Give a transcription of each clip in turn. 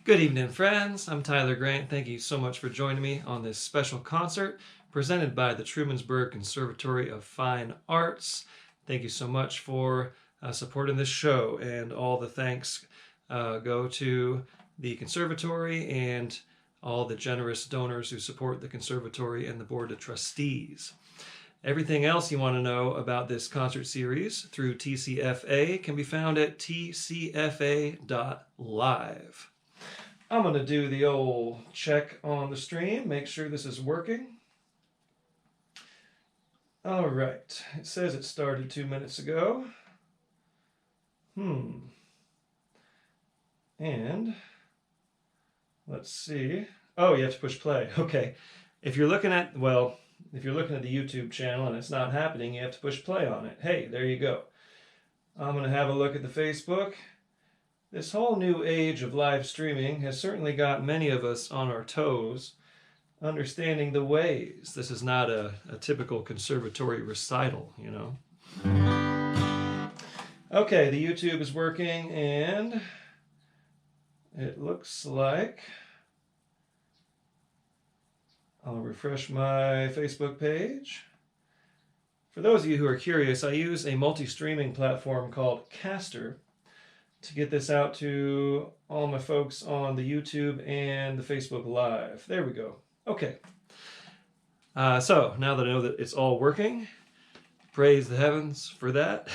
Good evening, friends. I'm Tyler Grant. Thank you so much for joining me on this special concert presented by the Trumansburg Conservatory of Fine Arts. Thank you so much for supporting this show, and all the thanks go to the Conservatory and all the generous donors who support the Conservatory and the Board of Trustees. Everything else you want to know about this concert series through TCFA can be found at TCFA.live. I'm going to do the old check on the stream, make sure this is working. All right, it says it started 2 minutes ago. And let's see. Oh, you have to push play. Okay. If you're looking at the YouTube channel and it's not happening, you have to push play on it. Hey, there you go. I'm going to have a look at the Facebook. This whole new age of live streaming has certainly got many of us on our toes, understanding the ways. This is not a typical conservatory recital, you know. Okay, the YouTube is working, and it looks like I'll refresh my Facebook page. For those of you who are curious, I use a multi-streaming platform called Caster to get this out to all my folks on the YouTube and the Facebook Live. There we go. Okay. So now that I know that it's all working, praise the heavens for that.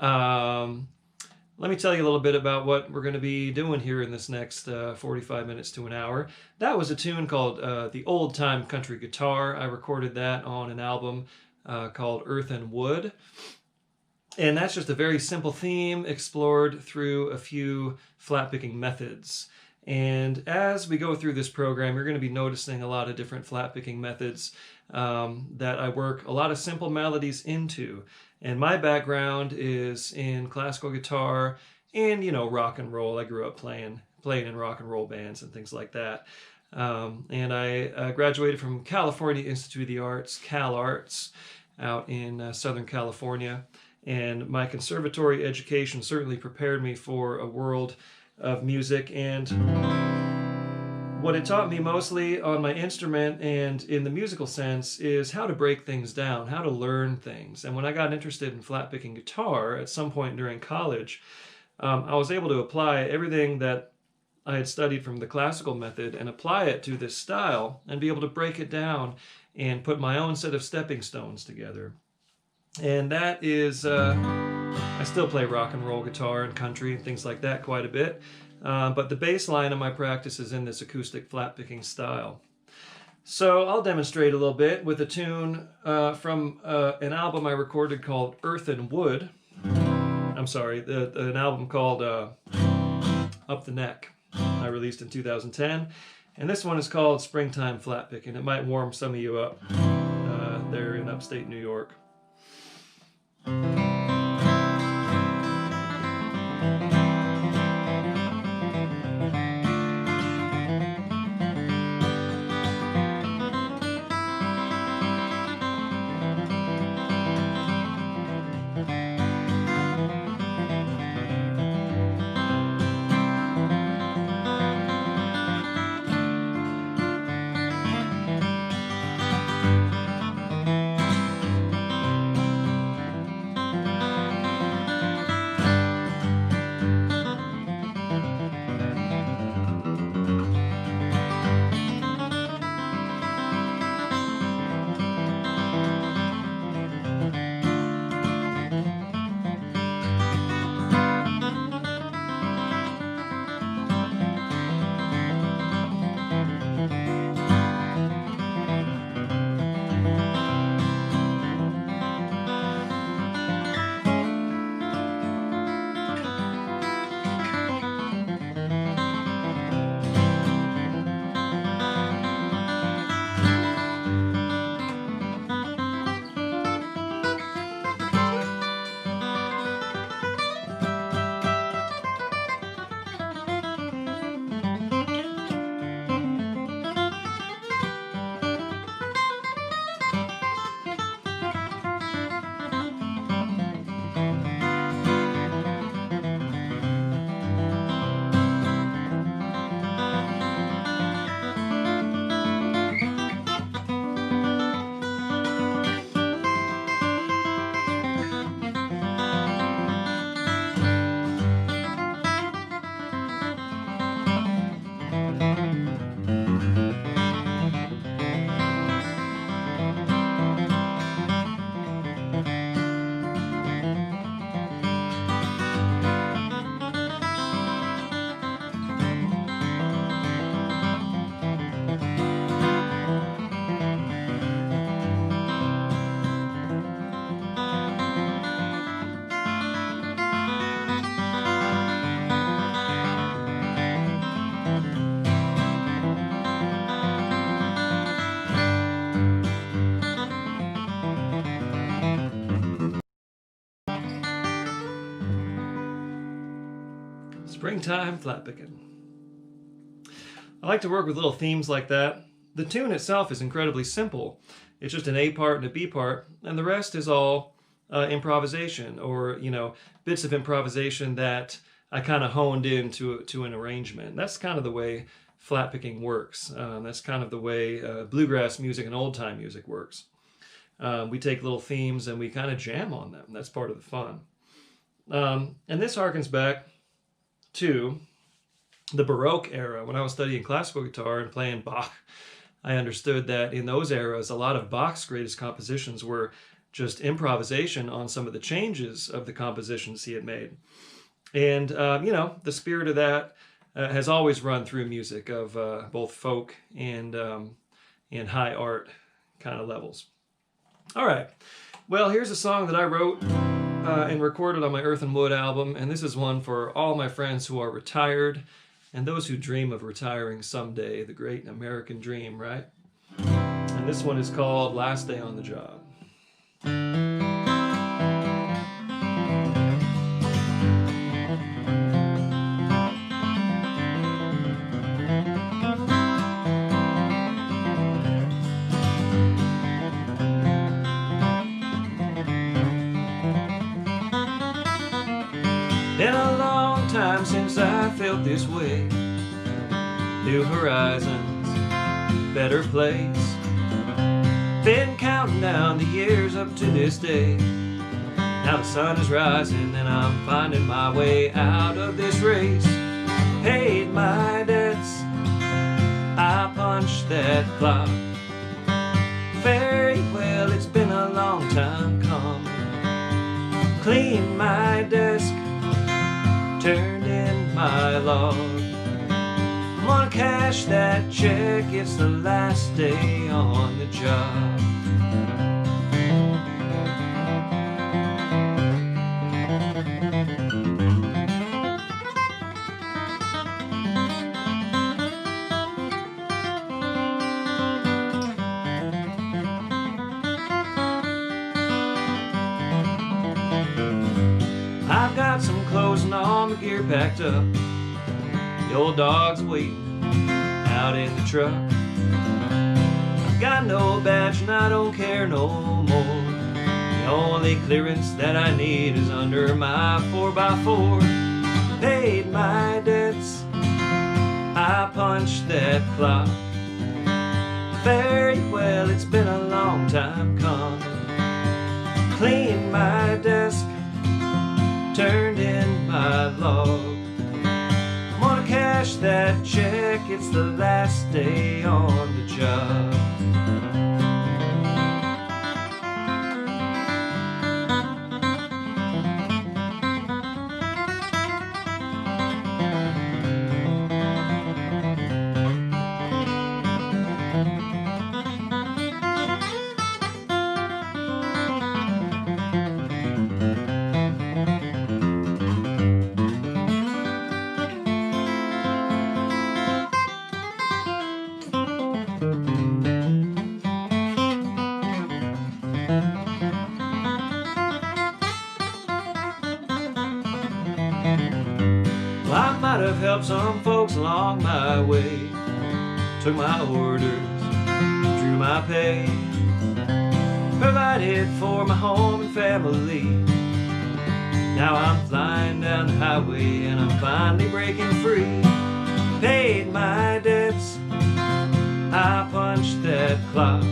Let me tell you a little bit about what we're going to be doing here in this next 45 minutes to an hour. That was a tune called The Old Time Country Guitar. I recorded that on an album called Earth and Wood. And that's just a very simple theme explored through a few flat picking methods. And as we go through this program, you're going to be noticing a lot of different flat picking methods that I work a lot of simple melodies into. And my background is in classical guitar and, you know, rock and roll. I grew up playing in rock and roll bands and things like that. And I graduated from California Institute of the Arts, Cal Arts, out in Southern California. And my conservatory education certainly prepared me for a world of music. And what it taught me mostly on my instrument and in the musical sense is how to break things down, how to learn things. And when I got interested in flat picking guitar at some point during college, I was able to apply everything that I had studied from the classical method and apply it to this style and be able to break it down and put my own set of stepping stones together. And that is, I still play rock and roll guitar and country and things like that quite a bit. But the baseline of my practice is in this acoustic flat picking style. So I'll demonstrate a little bit with a tune from an album I recorded called Earth and Wood. I'm sorry, an album called Up the Neck I released in 2010. And this one is called Springtime Flat Picking. It might warm some of you up there in upstate New York. Springtime flat picking. I like to work with little themes like that. The tune itself is incredibly simple. It's just an A part and a B part, and the rest is all improvisation, or bits of improvisation that I kind of honed into an arrangement. That's kind of the way flat picking works. That's kind of the way bluegrass music and old time music works. We take little themes and we kind of jam on them. That's part of the fun. And this harkens back to the Baroque era. When I was studying classical guitar and playing Bach, I understood that in those eras, a lot of Bach's greatest compositions were just improvisation on some of the changes of the compositions he had made. And, the spirit of that has always run through music of both folk and high art kind of levels. All right. Well, here's a song that I wrote and recorded on my Earth and Wood album, and this is one for all my friends who are retired and those who dream of retiring someday, the great American dream, right? And this one is called Last Day on the Job. Been a long time since I felt this way. New horizons, better place. Been counting down the years up to this day. Now the sun is rising and I'm finding my way out of this race. Paid my debts, I punched that clock. Very well, it's been a long time coming. Cleaned my desk, turned in my log. I'm gonna cash that check, it's the last day on the job. I've got some clothes and all my gear packed up. The old dog's waiting out in the truck. I've got no badge and I don't care no more. The only clearance that I need is under my 4x4. Paid my debts, I punched that clock. Very well, it's been a long time coming. Cleaned my desk, turned in my log. I'm gonna cash that check, it's the last day on the job. I might have helped some folks along my way. Took my orders, drew my pay, provided for my home and family. Now I'm flying down the highway and I'm finally breaking free. Paid my debts, I punched that clock.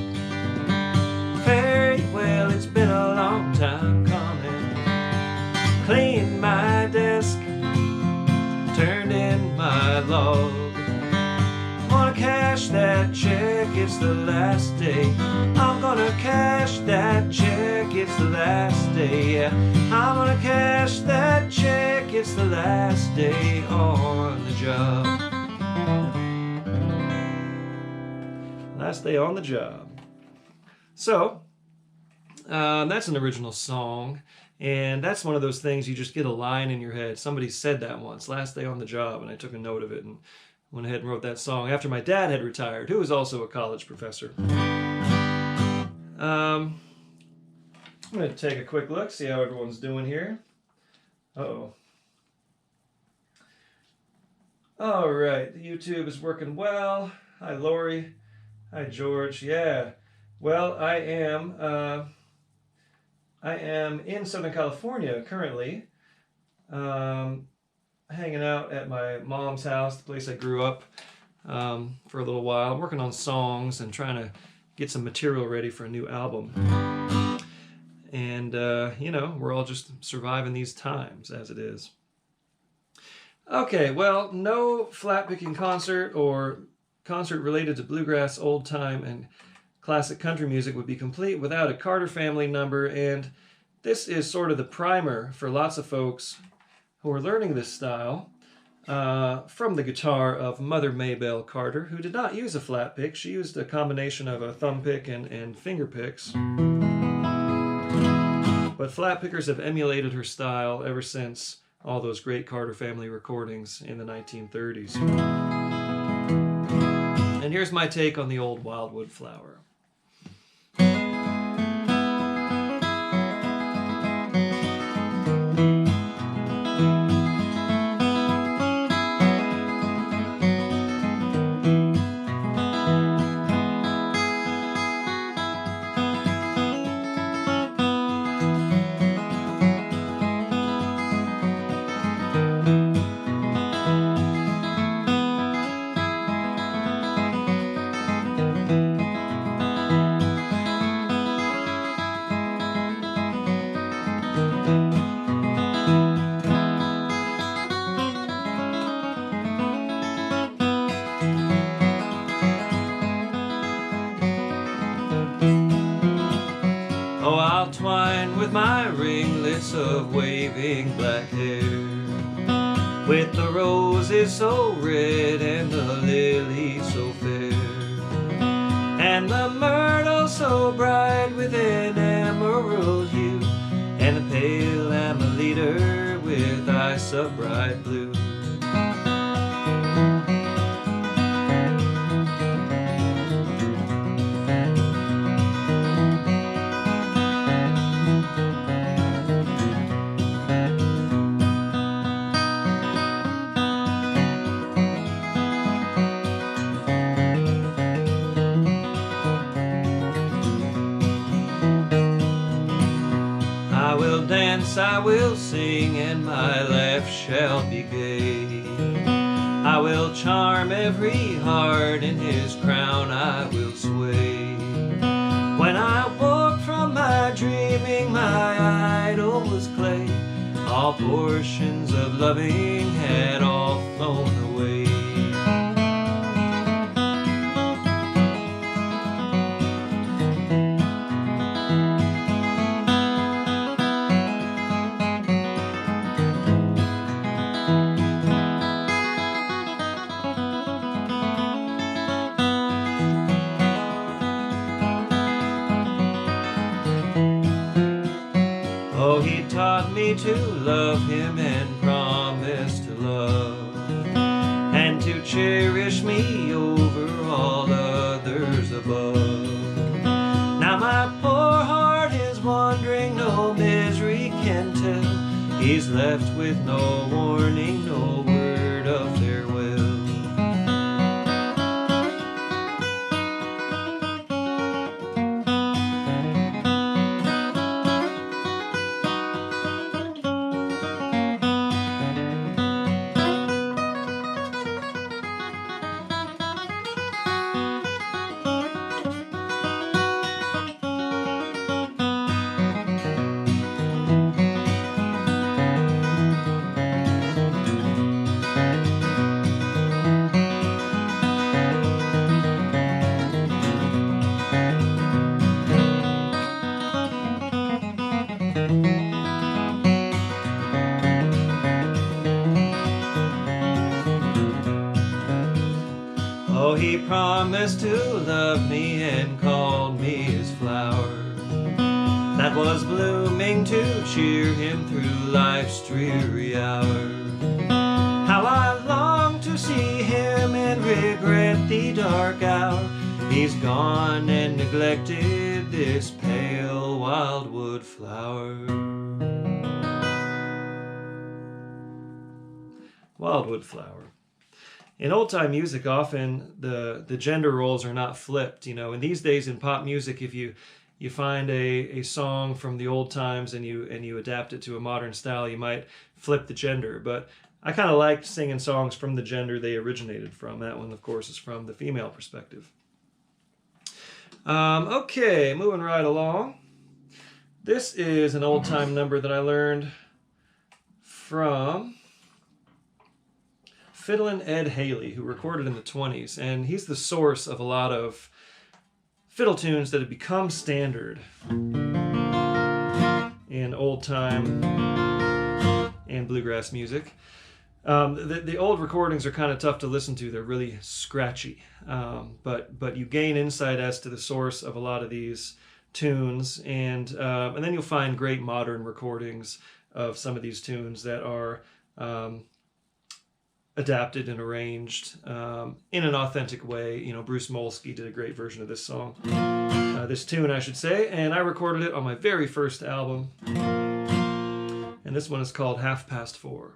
Very well, it's been a long time coming. Cleaned my desk, turned in my log. I'm gonna cash that check, it's the last day. I'm gonna cash that check, it's the last day. Yeah, I'm gonna cash that check, it's the last day on the job. Last day on the job. So, that's an original song. And that's one of those things, you just get a line in your head. Somebody said that once, last day on the job, and I took a note of it and went ahead and wrote that song after my dad had retired, who was also a college professor. I'm going to take a quick look, see how everyone's doing here. Uh-oh. All right, the YouTube is working well. Hi, Lori. Hi, George. Yeah. Well, I am in Southern California currently, hanging out at my mom's house, the place I grew up, for a little while. I'm working on songs and trying to get some material ready for a new album. And, you know, we're all just surviving these times as it is. Okay, well, no flat-picking concert or concert related to bluegrass, old time, and classic country music would be complete without a Carter family number, and this is sort of the primer for lots of folks who are learning this style from the guitar of Mother Maybelle Carter, who did not use a flat pick. She used a combination of a thumb pick and finger picks. But flat pickers have emulated her style ever since all those great Carter family recordings in the 1930s. And here's my take on the old Wildwood Flower. Oh, I'll twine with my ringlets of waving black hair, with the roses so red and the lilies so fair, and the myrtle so bright with an emerald hue, and the pale amelita with eyes of bright blue. I will dance, I will sing, and my laugh shall be gay. I will charm every heart, in his crown I will sway. When I woke from my dreaming, my idol was clay. All portions of loving had all flown away. Oh, he taught me to love him and promised to love, and to cherish me over all others above. Now my poor heart is wandering, no misery can tell. He's left with no warning, no word of farewell. Oh, he promised to love me and called me his flower, that was blooming to cheer him through life's dreary hour. How I long to see him and regret the dark hour. He's gone and neglected this pale wildwood flower. Wildwood Flower. in old time music, often the gender roles are not flipped. And these days in pop music, if you find a song from the old times and you adapt it to a modern style, you might flip the gender. But I kind of like singing songs from the gender they originated from. That one, of course, is from the female perspective. Okay, moving right along. This is an old-time number that I learned from Fiddlin' Ed Haley, who recorded in the 20s. And he's the source of a lot of fiddle tunes that have become standard in old-time and bluegrass music. The old recordings are kind of tough to listen to. They're really scratchy. But you gain insight as to the source of a lot of these tunes, and then you'll find great modern recordings of some of these tunes that are adapted and arranged in an authentic way. Bruce Molsky did a great version of this song, this tune, I should say, and I recorded it on my very first album. And this one is called 4:30.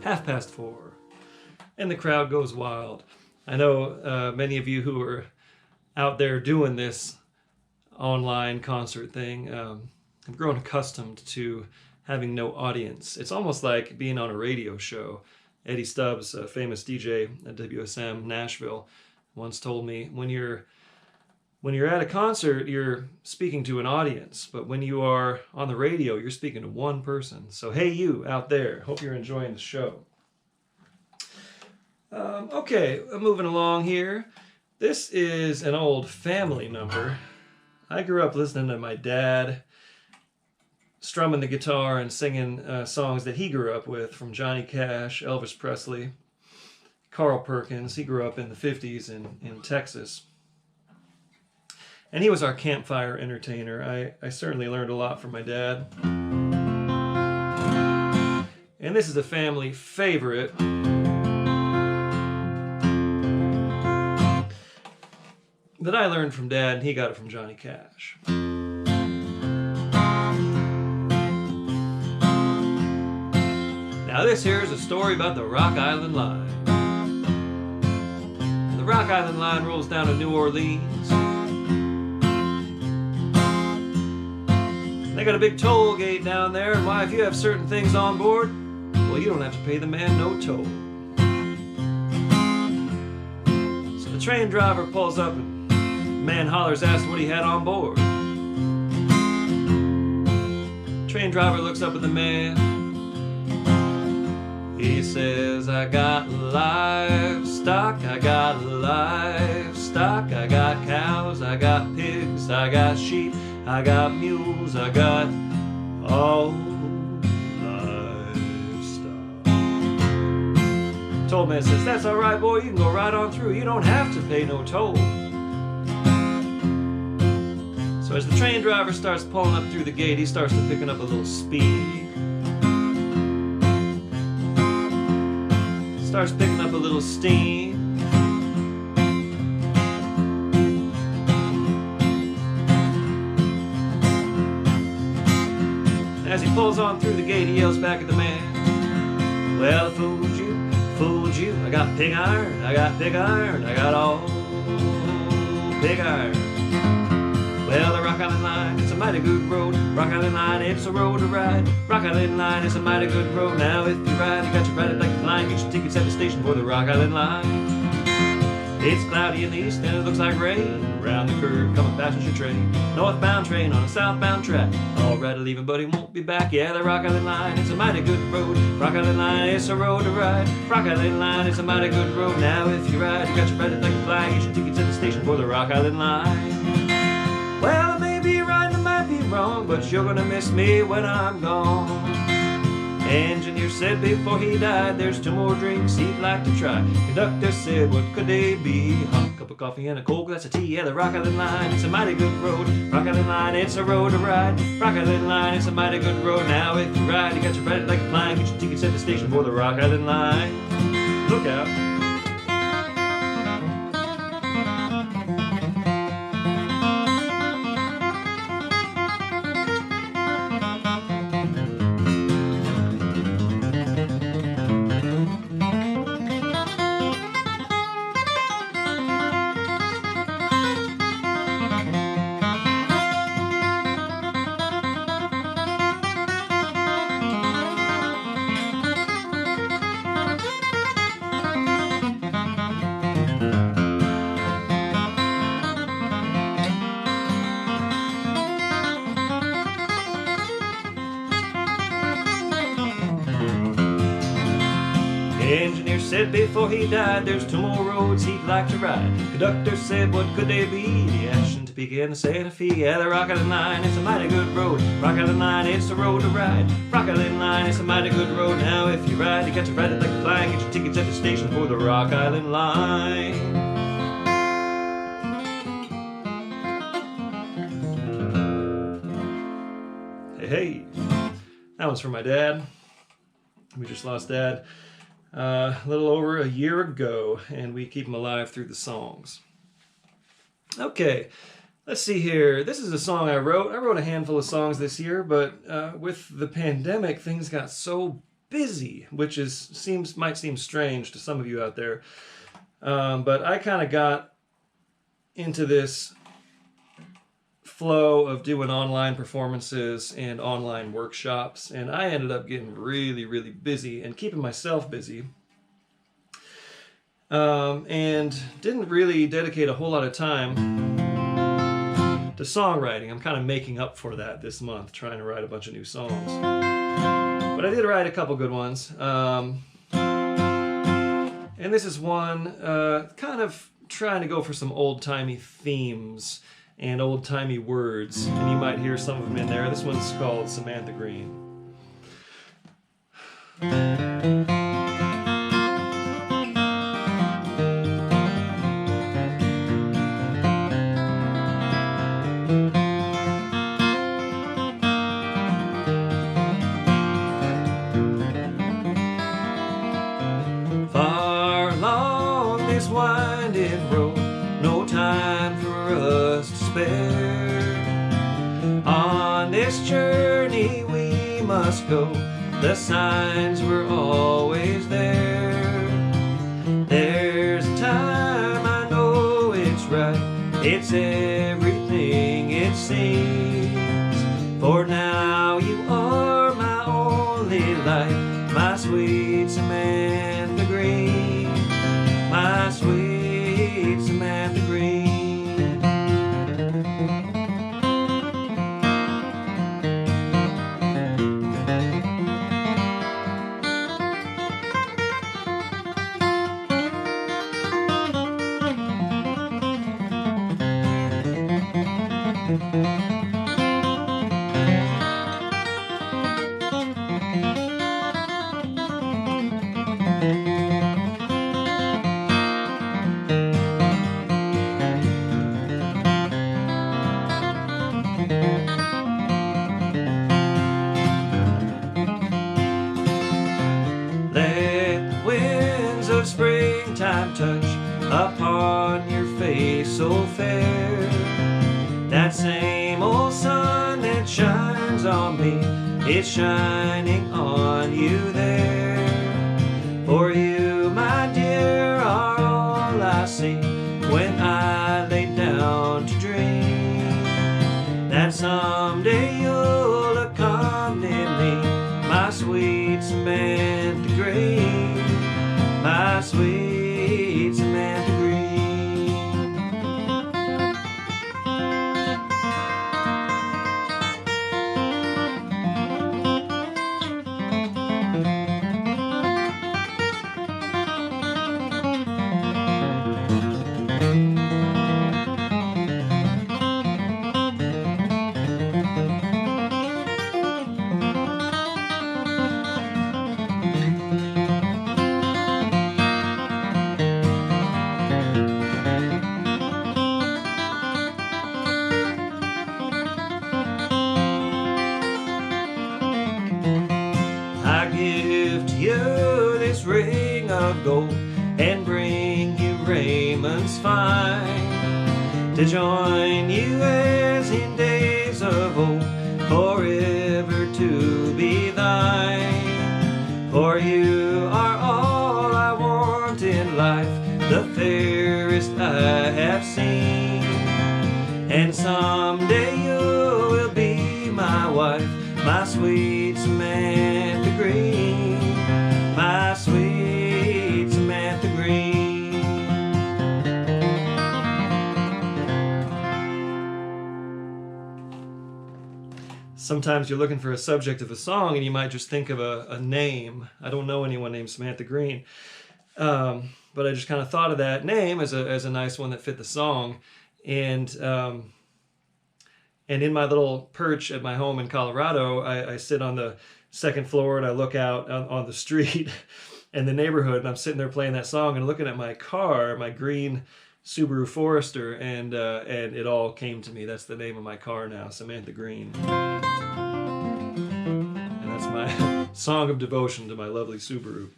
half past 4, and the crowd goes wild. I know many of you who are out there doing this online concert thing have grown accustomed to having no audience. It's almost like being on a radio show. Eddie Stubbs, a famous DJ at WSM Nashville, once told me, when you're at a concert, you're speaking to an audience, but when you are on the radio, you're speaking to one person. So hey, you out there, hope you're enjoying the show. Okay, moving along here. This is an old family number. I grew up listening to my dad strumming the guitar and singing songs that he grew up with, from Johnny Cash, Elvis Presley, Carl Perkins. He grew up in the 50s in Texas. And he was our campfire entertainer. I certainly learned a lot from my dad. And this is a family favorite. That I learned from Dad, and he got it from Johnny Cash. Now this here is a story about the Rock Island Line. The Rock Island Line rolls down to New Orleans. They got a big toll gate down there, and why, if you have certain things on board, well, you don't have to pay the man no toll. So the train driver pulls up, and the man hollers, asked what he had on board. Train driver looks up at the man. He says, I got livestock, I got livestock, I got cows, I got pigs, I got sheep, I got mules, I got all livestock. Toll man says, that's all right, boy, you can go right on through. You don't have to pay no toll. So as the train driver starts pulling up through the gate, he starts to picking up a little speed. Starts picking up a little steam. As he pulls on through the gate, he yells back at the man, well, I fooled you, I got pig iron, I got pig iron, I got all pig iron. Well, the Rock Island Line, it's a mighty good road. Rock Island Line, it's a road to ride. Rock Island Line, it's a mighty good road. Now if you ride, you got your ride it like a flying. Get your tickets at the station for the Rock Island Line. It's cloudy in the east and it looks like rain. Around the curve, come a passenger train. Northbound train on a southbound track. All right, leaving, but he won't be back. Yeah, the Rock Island Line, it's a mighty good road. Rock Island Line, it's a road to ride. Rock Island Line, it's a mighty good road. Now if you ride, you got your ride it like a flying. Get your tickets at the station for the Rock Island Line. Well, I may be right, I might be wrong, but you're gonna miss me when I'm gone. Engineer said before he died, there's 2 more drinks he'd like to try. Conductor said, what could they be? Hot cup of coffee and a cold glass of tea. Yeah, the Rock Island Line, it's a mighty good road. Rock Island Line, it's a road to ride. Rock Island Line, it's a mighty good road. Now if you ride, you got your ride it like a flying. Get your tickets at the station for the Rock Island Line. Look out. Engineer said before he died, there's 2 more roads he'd like to ride. Conductor said, what could they be? The Ashton, Topeka, and the Santa Fe. Yeah, the Rock Island Line, it's a mighty good road. Rock Island Line, it's a road to ride. Rock Island Line, it's a mighty good road. Now if you ride, you got to ride it like a flying. Get your tickets at the station for the Rock Island Line. Hey, that one's for my dad. We just lost Dad a little over a year ago, and we keep him alive through the songs. Okay, let's see here. This is a song I wrote. I wrote a handful of songs this year, but with the pandemic, things got so busy, which might seem strange to some of you out there. But I kind of got into this flow of doing online performances and online workshops, and I ended up getting really, really busy and keeping myself busy, and didn't really dedicate a whole lot of time to songwriting. I'm kind of making up for that this month, trying to write a bunch of new songs, but I did write a couple good ones, and this is one kind of trying to go for some old-timey themes and old-timey words, and you might hear some of them in there. This one's called Samantha Green. Far along this winding road, no time for us to spare. On this journey we must go, the signs were always there. There's a time I know it's right, it's everything it seems. For now you are my only light, my sweet Samantha Green, my sweet Samantha Green. Let the winds of springtime touch upon your face so fair. That same old sun that shines on me, it's shining on you there. For you, my dear, are all I see when I lay down to dream. That someday you'll accompany me, my sweet Samantha Green, my sweet Samantha Green. I give to you this ring of gold and bring you raiments fine, to join you as in days of old, forever to be thine. For you are all I want in life, the fairest I have seen. And someday you will be my wife, my sweet Samantha Green, my sweet Samantha Green. Sometimes you're looking for a subject of a song and you might just think of a name. I don't know anyone named Samantha Green, but I just kind of thought of that name as a nice one that fit the song. And in my little perch at my home in Colorado, I sit on the second floor and I look out on the street and the neighborhood, and I'm sitting there playing that song and looking at my car, my green Subaru Forester, and it all came to me. That's the name of my car now, Samantha Green. And that's my song of devotion to my lovely Subaru,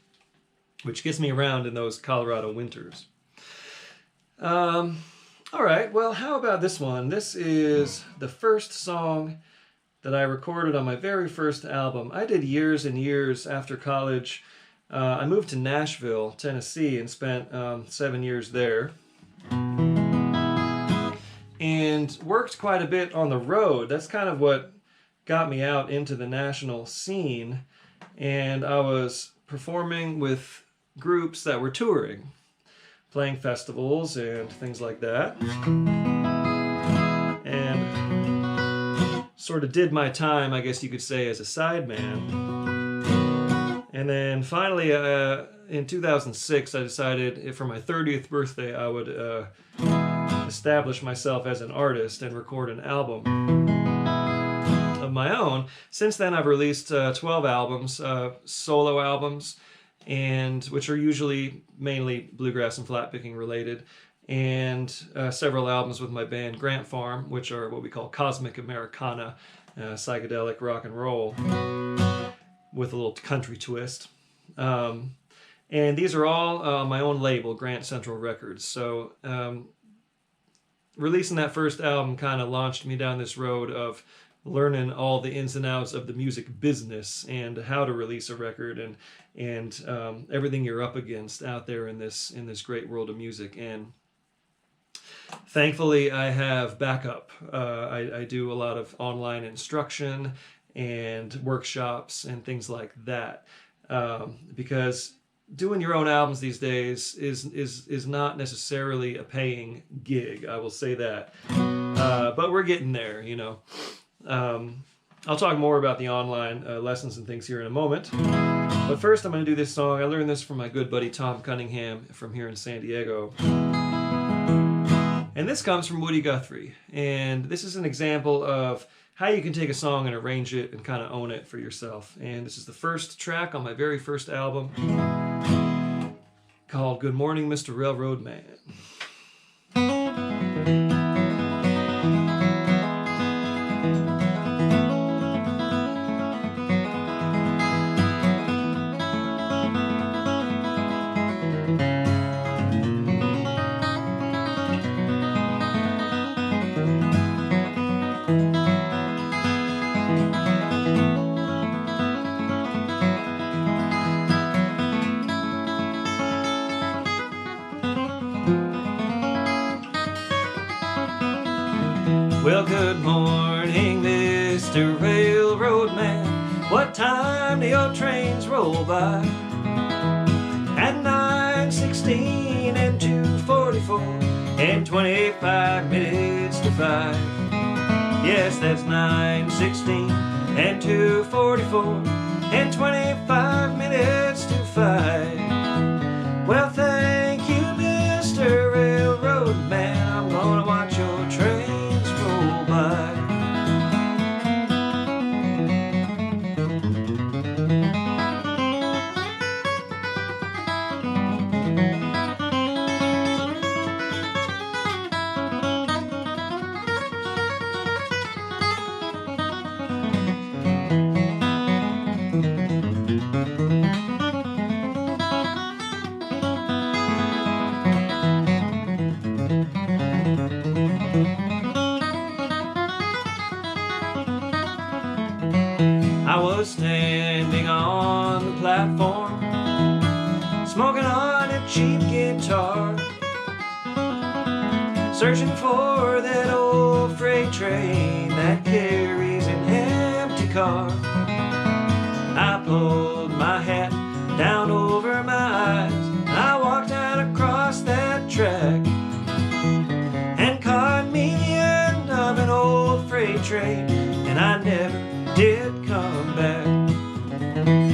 which gets me around in those Colorado winters. All right, well, how about this one? This is the first song that I recorded on my very first album. I did years and years after college. I moved to Nashville, Tennessee, and spent 7 years there. And worked quite a bit on the road. That's kind of what got me out into the national scene. And I was performing with groups that were touring, playing festivals and things like that. And sort of did my time, I guess you could say, as a sideman. And then finally, in 2006, I decided for my 30th birthday, I would establish myself as an artist and record an album of my own. Since then, I've released 12 albums, solo albums, and which are usually mainly bluegrass and flat picking related, and several albums with my band Grant Farm, which are what we call cosmic Americana, psychedelic rock and roll with a little country twist. And these are all on my own label, Grant Central Records. So releasing that first album kind of launched me down this road of learning all the ins and outs of the music business and how to release a record and everything you're up against out there in this great world of music. And thankfully, I have backup. I do a lot of online instruction and workshops and things like that, because doing your own albums these days is not necessarily a paying gig. I will say that, but we're getting there, you know. I'll talk more about the online lessons and things here in a moment. But first, I'm going to do this song. I learned this from my good buddy Tom Cunningham from here in San Diego. And this comes from Woody Guthrie. And this is an example of how you can take a song and arrange it and kind of own it for yourself. And this is the first track on my very first album called Good Morning, Mr. Railroad Man. Well, good morning, Mr. Railroad Man. What time do your trains roll by? At 9:16 and 2:44 and 25 minutes to 5. Yes, that's 9:16 and 2:44 and 25 minutes to 5. Well, thank you, Mr. Railroad Man. I'm gonna watch your trains roll by. I was standing on the platform, smoking on a cheap guitar, searching for that old freight train that carries an empty car. I pulled my hat down over my eyes, I walked out across that track and caught me the end of an old freight train, and I never did come back.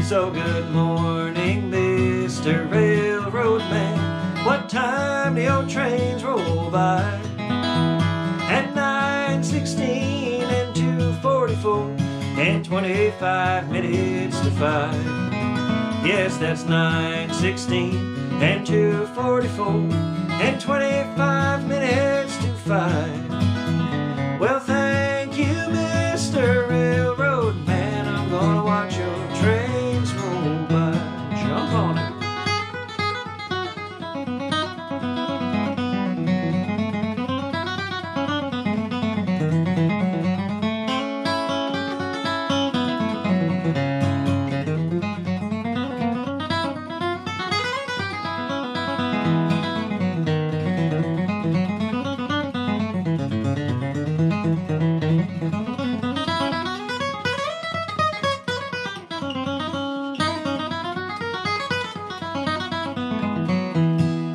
So good morning, Mr. Railroad Man. What time do your trains roll by? At 9:16 and 2:44 and 25 minutes to 5. Yes, that's 9:16 and 2:44 and 25 minutes to 5. Well, thank you, Mr. Railroad Man. I'm gonna watch your trains roll by. Jump on it.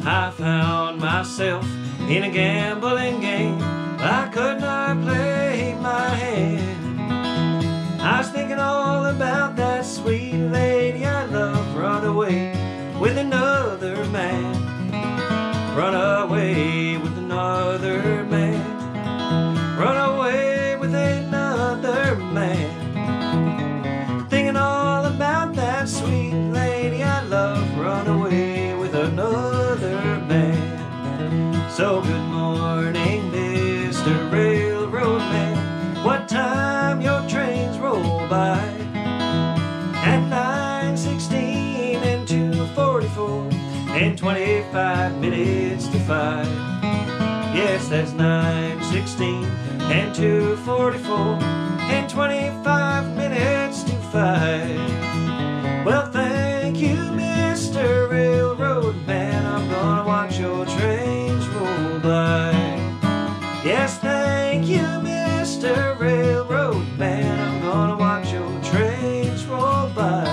I found myself in a gambling game. I could not play my hand. I was thinking all about that sweet lady I love. Run away with another man. Run away with another So good morning, Mr. Railroad Man. What time your trains roll by? At 9:16 and 2:44 and 25 minutes to 5. Yes, that's 9:16 and 2:44 and 25 minutes to 5. Well, thank you, Mr. Railroad Man. I'm gonna watch your trains roll by. Yes, thank you, Mr. Railroad Man. I'm gonna watch your trains roll by.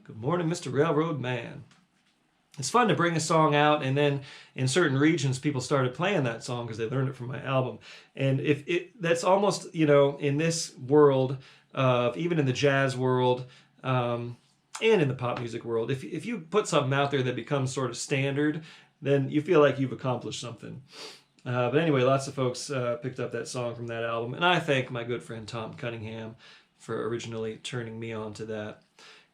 Good morning, Mr. Railroad Man. It's fun to bring a song out, and then in certain regions people started playing that song because they learned it from my album. And that's almost, in this world, even in the jazz world, and in the pop music world, if you put something out there that becomes sort of standard, then you feel like you've accomplished something. But anyway, lots of folks picked up that song from that album, and I thank my good friend Tom Cunningham for originally turning me on to that.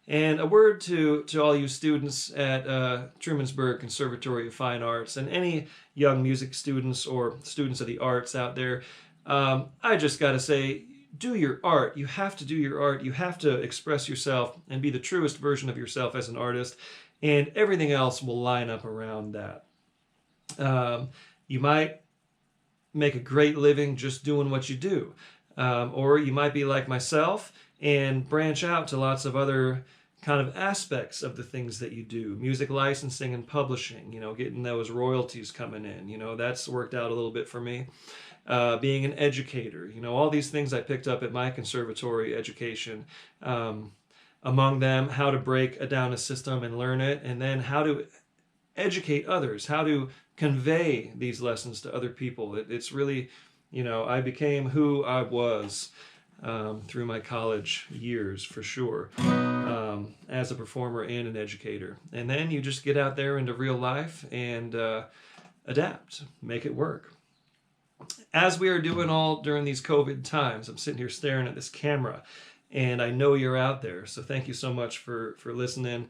And a word to all you students at Trumansburg Conservatory of Fine Arts, and any young music students or students of the arts out there. I just got to say, do your art. You have to do your art. You have to express yourself and be the truest version of yourself as an artist, and everything else will line up around that. You might make a great living just doing what you do, or you might be like myself and branch out to lots of other kind of aspects of the things that you do. Music licensing and publishing, getting those royalties coming in, that's worked out a little bit for me. Being an educator, all these things I picked up at my conservatory education. Among them, how to break down a system and learn it, and then how to educate others, how to convey these lessons to other people. It's really, I became who I was through my college years, for sure, as a performer and an educator. And then you just get out there into real life and adapt, make it work. As we are doing all during these COVID times, I'm sitting here staring at this camera, and I know you're out there, so thank you so much for listening.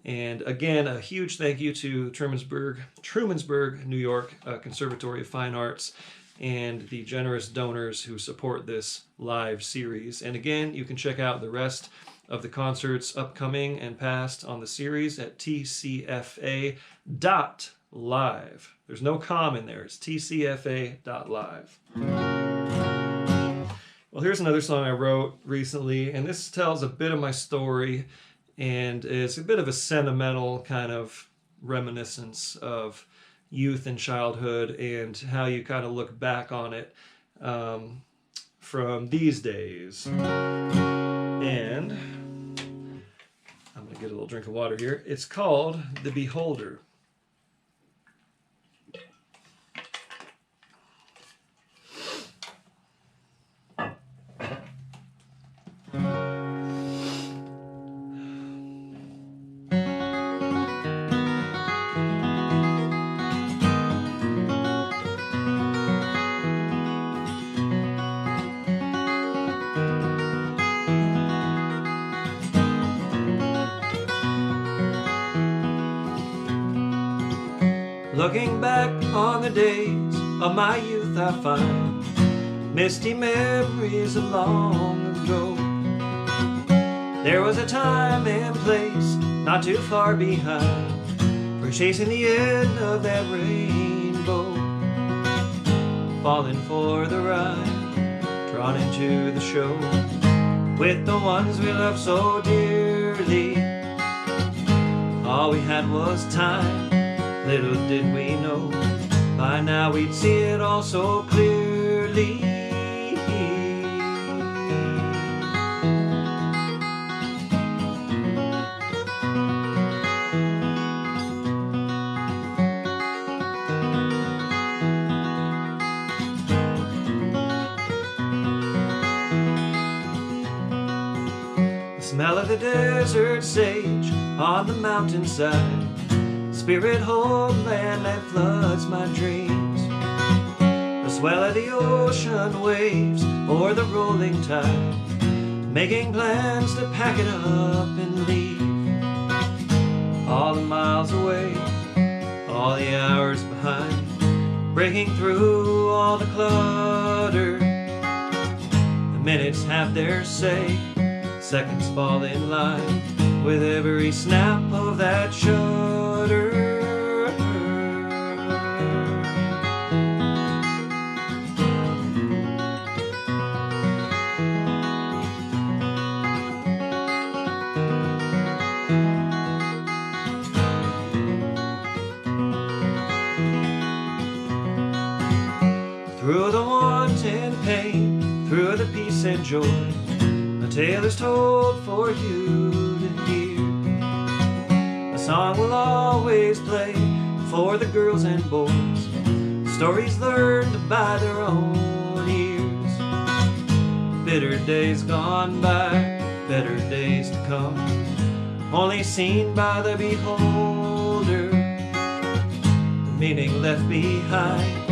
And again, a huge thank you to Trumansburg, New York Conservatory of Fine Arts, and the generous donors who support this live series. And again, you can check out the rest of the concerts upcoming and past on the series at TCFA.live. There's no com in there. It's TCFA.live. Well, here's another song I wrote recently, and this tells a bit of my story, and it's a bit of a sentimental kind of reminiscence of youth and childhood and how you kind of look back on it from these days. And I'm going to get a little drink of water here. It's called The Beholder. Looking back on the days of my youth, I find misty memories of long ago. There was a time and place not too far behind for chasing the end of that rainbow, falling for the ride, drawn into the show with the ones we loved so dearly. All we had was time. Little did we know, by now we'd see it all so clearly. The smell of the desert sage on the mountainside, spirit homeland that floods my dreams. The swell of the ocean waves or the rolling tide, making plans to pack it up and leave. all the miles away, all the hours behind, breaking through all the clutter. The minutes have their say, seconds fall in line with every snap of that shutter. Through the want and pain, through the peace and joy, a tale is told for you to hear. A song will always play for the girls and boys, stories learned by their own ears. Bitter days gone by, better days to come, only seen by the beholder. The meaning left behind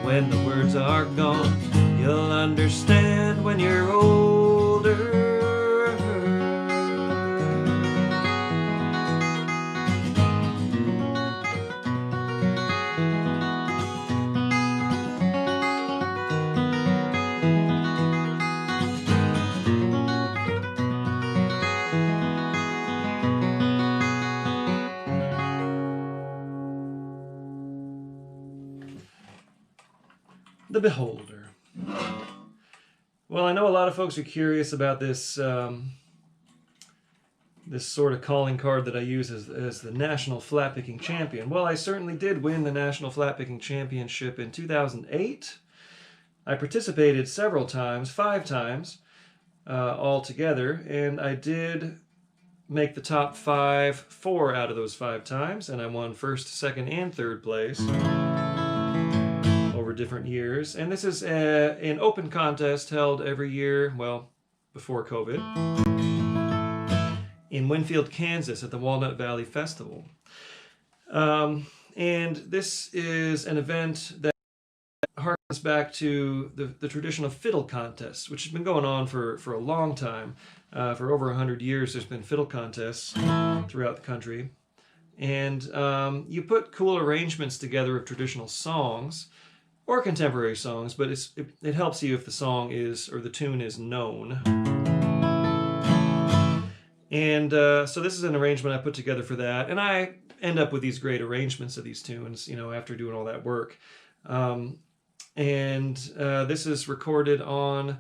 when the words are gone, you'll understand when you're older. The Beholder. Well, I know a lot of folks are curious about this this sort of calling card that I use as the National Flat Picking Champion. Well, I certainly did win the National Flat Picking Championship in 2008. I participated several times, 5 times altogether, and I did make the top 4 out of those 5 times, and I won 1st, 2nd, and 3rd place over different years. And this is an open contest held every year, well, before COVID, in Winfield, Kansas at the Walnut Valley Festival. And this is an event that harkens back to the tradition of fiddle contests, which has been going on for a long time. For over 100 years, there's been fiddle contests throughout the country. And you put cool arrangements together of traditional songs or contemporary songs, but it helps you if the song is, or the tune is known. And so this is an arrangement I put together for that, and I end up with these great arrangements of these tunes, you know, after doing all that work. This is recorded on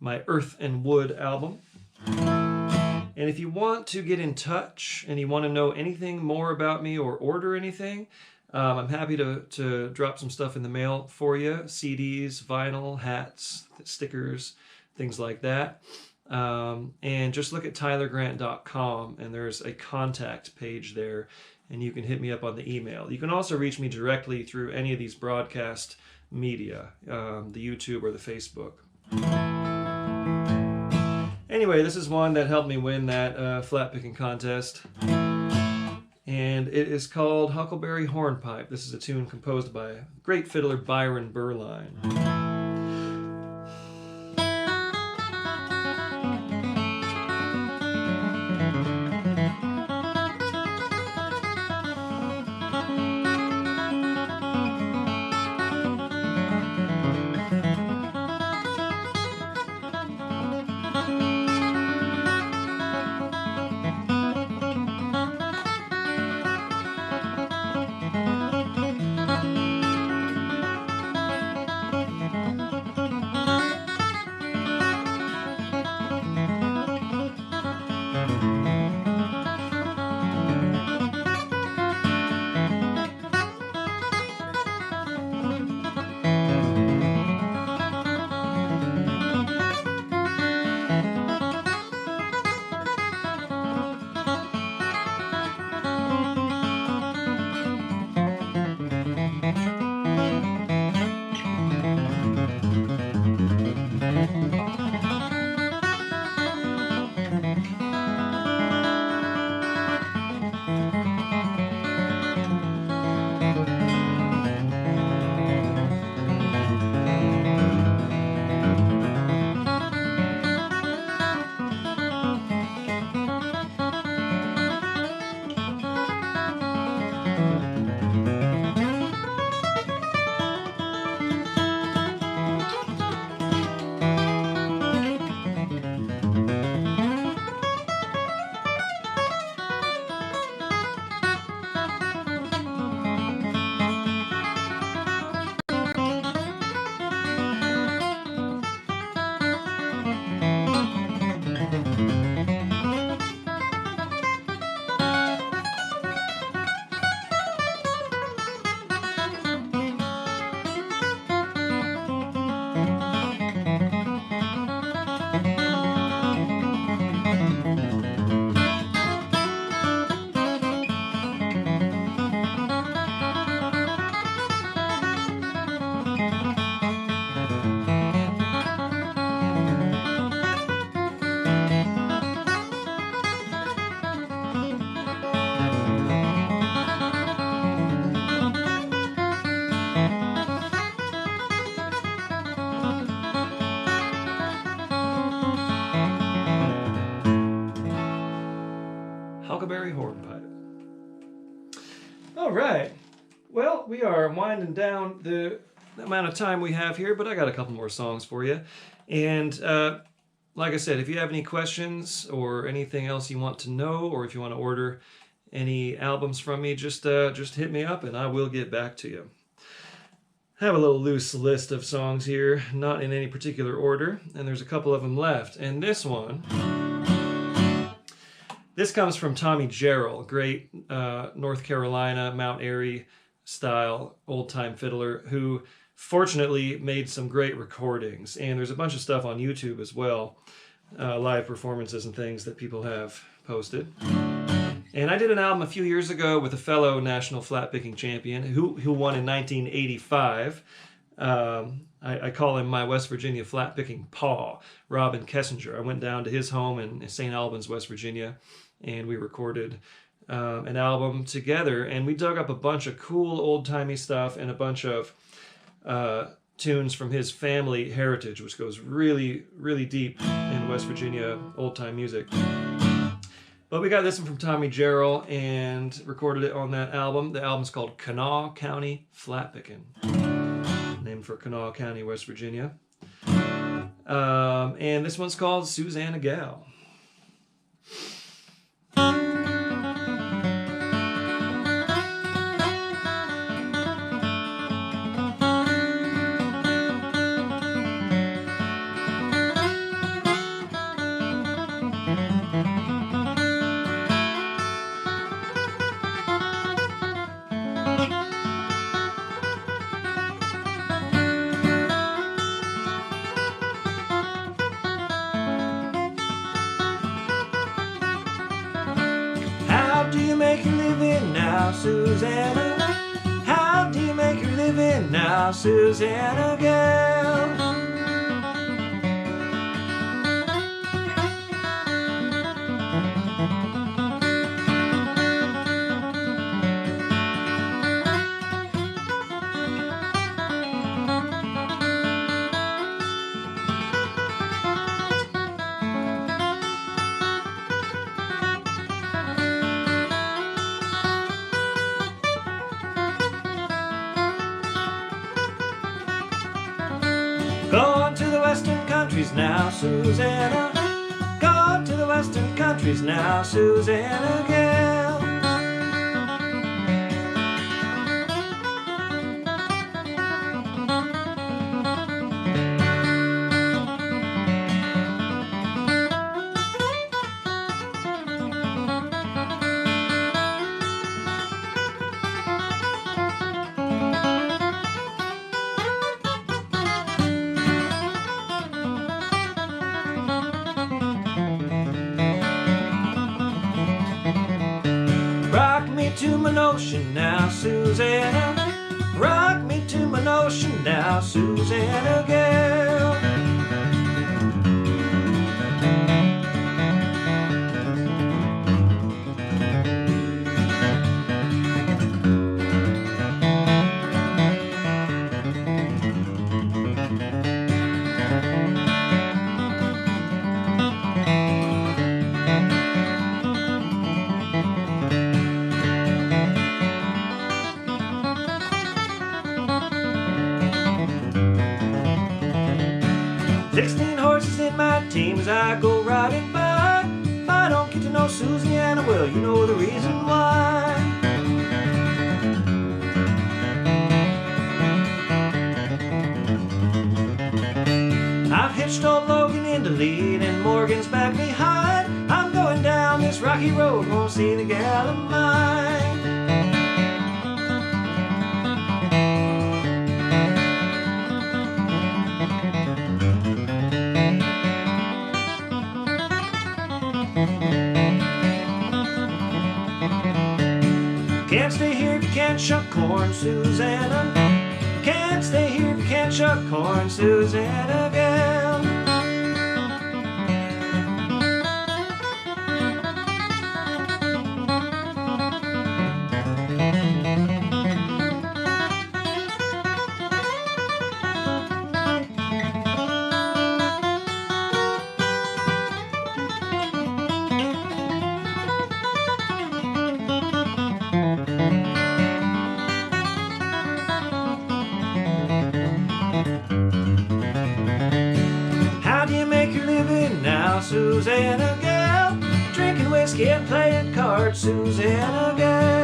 my Earth and Wood album. And if you want to get in touch and you want to know anything more about me or order anything, I'm happy to drop some stuff in the mail for you. CDs, vinyl, hats, stickers, things like that. And just look at tylergrant.com, and there's a contact page there, and you can hit me up on the email. You can also reach me directly through any of these broadcast media, the YouTube or the Facebook. Anyway, this is one that helped me win that flat picking contest. And it is called Huckleberry Hornpipe. This is a tune composed by great fiddler Byron Berline. hornpipe. All right. Well, we are winding down the amount of time we have here, but I got a couple more songs for you. And like I said, if you have any questions or anything else you want to know, or if you want to order any albums from me, just hit me up and I will get back to you. I have a little loose list of songs here, not in any particular order, and there's a couple of them left. And this one, this comes from Tommy Jarrell, great North Carolina, Mount Airy style old-time fiddler who fortunately made some great recordings. And there's a bunch of stuff on YouTube as well, live performances and things that people have posted. And I did an album a few years ago with a fellow national flat-picking champion who won in 1985. I call him my West Virginia flat-picking paw, Robin Kessinger. I went down to his home in St. Albans, West Virginia, and we recorded an album together. And we dug up a bunch of cool old-timey stuff and a bunch of tunes from his family heritage, which goes really, really deep in West Virginia old-time music. But we got this one from Tommy Jarrell and recorded it on that album. The album's called Kanawha County Flat-Pickin', named for Kanawha County, West Virginia. And this one's called Suzanna Gal. Suzanna, how do you make your living now, Suzanna gal? Going to the western countries now, Suzanna. Going to the western countries now, Suzanna gal. To my notion now, Suzanna. Rock me to my notion now, Suzanna gal. As I go riding by, if I don't get to know Susanna, well, you know the reason why. I've hitched old Logan in the lead and Morgan's back behind. I'm going down this rocky road, gonna see the gal of mine. Can't stay here if you can't shuck corn, Suzanna. Can't stay here if you can't shuck corn, Suzanna gal. Suzanna gal, drinking whiskey and playing cards, Suzanna gal.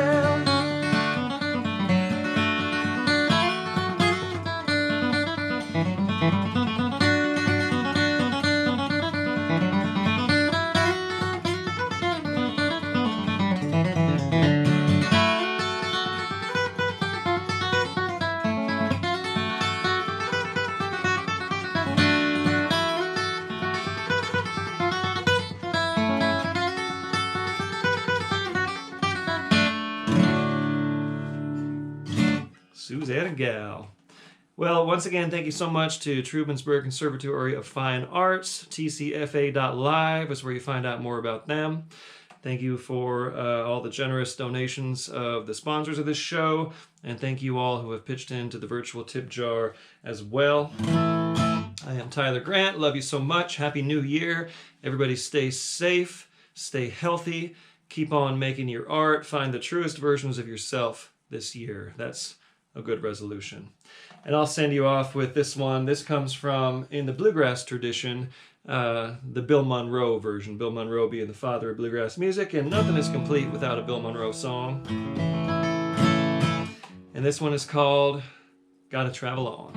Suzanna gal. Well, once again, thank you so much to Trumansburg Conservatory of Fine Arts. TCFA.live is where you find out more about them. Thank you for all the generous donations of the sponsors of this show, and thank you all who have pitched into the virtual tip jar as well. I am Tyler Grant. Love you so much. Happy New Year. Everybody stay safe, stay healthy, keep on making your art, find the truest versions of yourself this year. That's a good resolution. And I'll send you off with this one. This comes from, in the bluegrass tradition, the Bill Monroe version. Bill Monroe being the father of bluegrass music, and nothing is complete without a Bill Monroe song. And this one is called Gotta Travel On.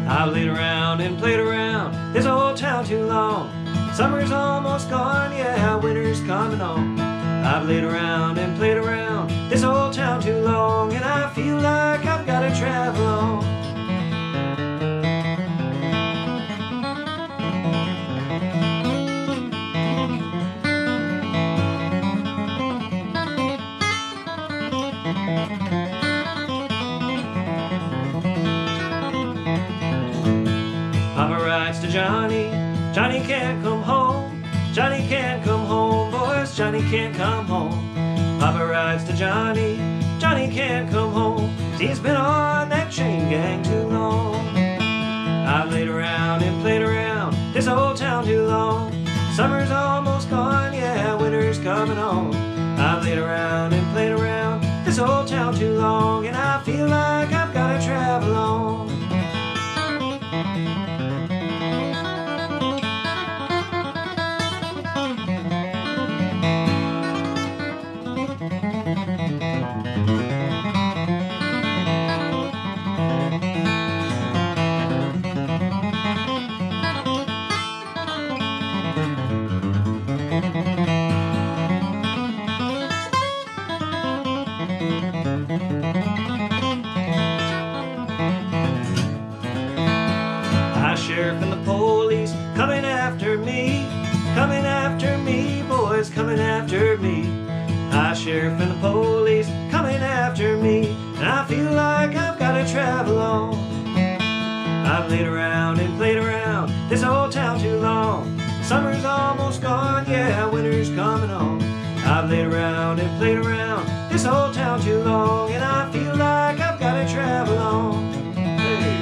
I've laid around and played around this old town too long. Summer's almost gone, yeah, winter's coming on. I've laid around and played around this old town too long, and I feel like I've got to travel on. Papa writes to Johnny, Johnny can't come home. Johnny can't come home, boys, Johnny can't come home. Papa writes to Johnny, Johnny can't come home. He's been on that chain gang too long. I've laid around and played around this old town too long. Summer's almost gone, yeah, winter's coming on. I've laid around and played around this old town too long, and I feel like I've got to travel on. Sheriff and the police coming after me, boys, coming after me. High sheriff and the police coming after me, and I feel like I've got to travel on. I've laid around and played around this old town too long. Summer's almost gone, yeah, winter's coming on. I've laid around and played around this old town too long, and I feel like I've got to travel on. Hey.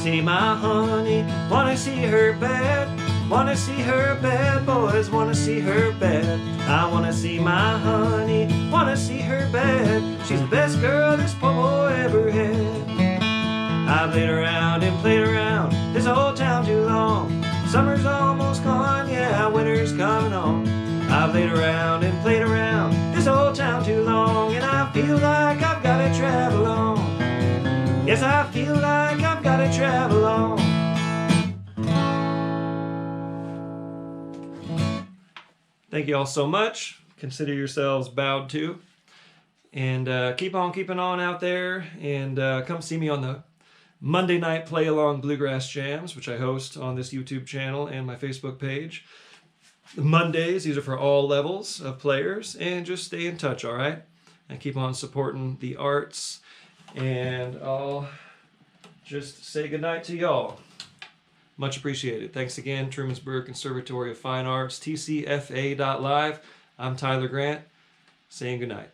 See my honey, wanna see her bed, wanna see her bed, boys, wanna see her bed. I wanna see my honey, wanna see her bed. She's the best girl this poor boy ever had. I've laid around and played around this old town too long. Summer's almost gone, yeah, winter's coming on. I've laid around and played around this old town too long, and I feel like I've got to travel on. Yes, I feel like I've got to to travel on. Thank you all so much. Consider yourselves bowed to. And keep on keeping on out there. And come see me on the Monday night play along bluegrass jams, which I host on this YouTube channel and my Facebook page. Mondays, these are for all levels of players. And just stay in touch, all right? And keep on supporting the arts. And I'll just say goodnight to y'all. Much appreciated. Thanks again, Trumansburg Conservatory of Fine Arts, TCFA.live. I'm Tyler Grant, saying goodnight.